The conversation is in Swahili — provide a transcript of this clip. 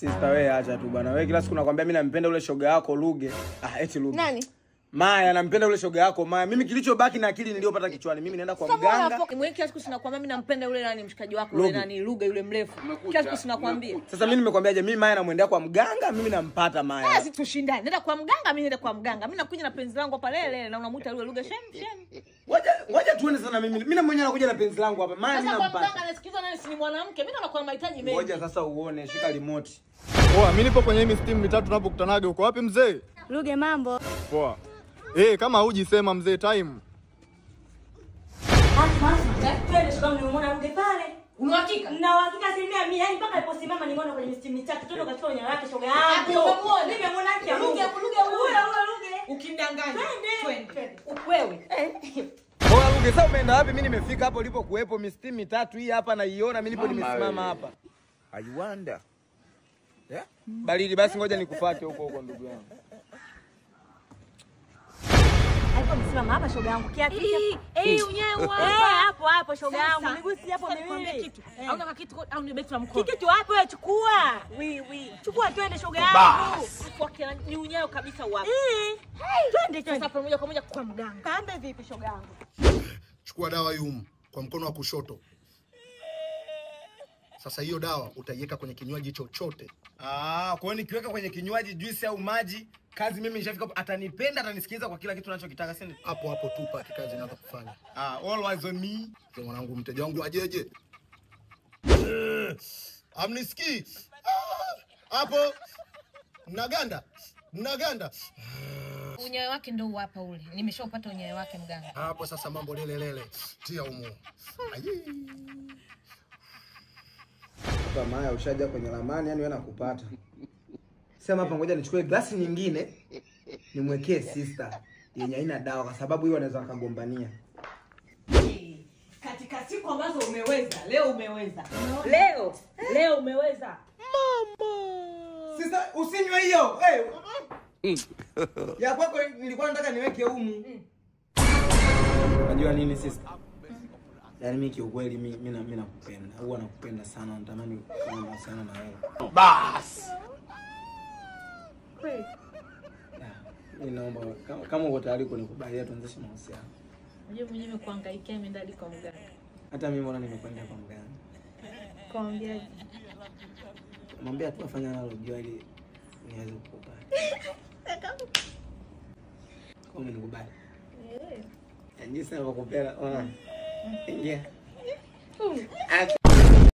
Sister wewe acha tu bwana. Wewe kila siku nakwambia mimi nampenda ule shoga yako Luge. Eti Luge. Nani? Maya nampenda ule shoga yako Maya. Mimi kilichobaki na akili niliyopata kichwani. Mimi naenda kwa mganga. Mwenye kila siku sinakwambia mimi nampenda yule nani mshikaji wako yule nani Luge yule mrefu. Kila siku sinakwambia. Sasa mimi nimekwambiaje mimi Maya namwendea kwa mganga, mimi nampata Maya. Sasa tushindane. Nenda kwa mganga, mimi nenda kwa mganga. Mimi nakuja na penzi langu hapa lele na unamuita yule Luge shem. Ngoja tuone sana mimi. Mimi na mwenyewe nakuja na penzi langu hapa. Maya mimi nampata. Sasa kwa mganga anasikiza nani si mwanamke. Mimi nakuwa na mahitaji mengi. Ngoja sasa uone, shika remote. Poa, mimi nipo kwenye hii steam mitatu tunapokutanaga. Uko wapi mzee? Luge mambo. Poa. Kama hujisema mzee time. Twende shikamoo nimeona Luge pale. Una uhakika? Na uhakika 100%, yani mpaka aliposimama nimeona kwenye steam mitatu. Twende katika kwenye lake shoga yangu. Umemuona? Nimemuona kia Luge Luge. Ukimdanganya. Twende. Wewe. Oya Luge, sasa umeenda wapi? Mimi nimefika hapo ulipo kuepo steam mitatu hii hapa naiona, mimi nipo nimesimama hapa. I wonder. Yeah? Baridi basi ngoja nikufuate huko ndugu yangu. Hapo msimama hapa shoga yangu. Unyewe hapa. Hapo shoga yangu. Migusi hapo mimi. Kitu. Hauna kitu au ni beti la mkono. Kitu hapo wewe chukua. Chukua twende shoga yangu. Kwa ni unyewe kabisa wapi? Twende. Sasa pamoja kwa moja kwa mganga. Kaambe vipi shoga yangu? Chukua dawa yumu kwa mkono wa kushoto. Sasa hiyo dawa utaiweka kwenye kinywaji chochote. Kwa hiyo nikiweka kwenye kinywaji juice au maji, kazi mimi nishafika hapo, atanipenda, atanisikiliza kwa kila kitu ninachokitaka sasa. Hapo tu paki kazi inaanza kufanya. Always on me. Kwa mwanangu mteja wangu ajeje. Amnisikii. Hapo. Mnaganda. Unyewe wake ndio hapa ule. Nimeshaupata unyewe wake mganga. Hapo sasa mambo lele. Tia umu. Kwa Maya ushaja kwenye ramani, yani wewe nakupata. Sema hapa ngoja nichukue glasi nyingine nimwekee sister yenye haina dawa kwa sababu hiyo anaweza akagombania. Katika siku ambazo umeweza, leo umeweza. Leo umeweza. Sister usinywe hiyo. Ya kwako nilikuwa nataka niweke humu. Unajua nini sister? Yaani mimi kiukweli mimi nakupenda. Huwa nakupenda sana, natamani kuwa sana na wewe. Bas. Kweli. Mimi naomba kama uko tayari kunikubalia tuanzishe mahusiano. Unajua mwenyewe kuhangaikia mimi ndani kwa mganga. Hata mimi mbona nimekwenda kwa mganga. Kaambiaje? Mwambie tu afanye analojua ili niweze kukubali. Kama nikubali. Jinsi ninavyokupenda, ona. Yeah.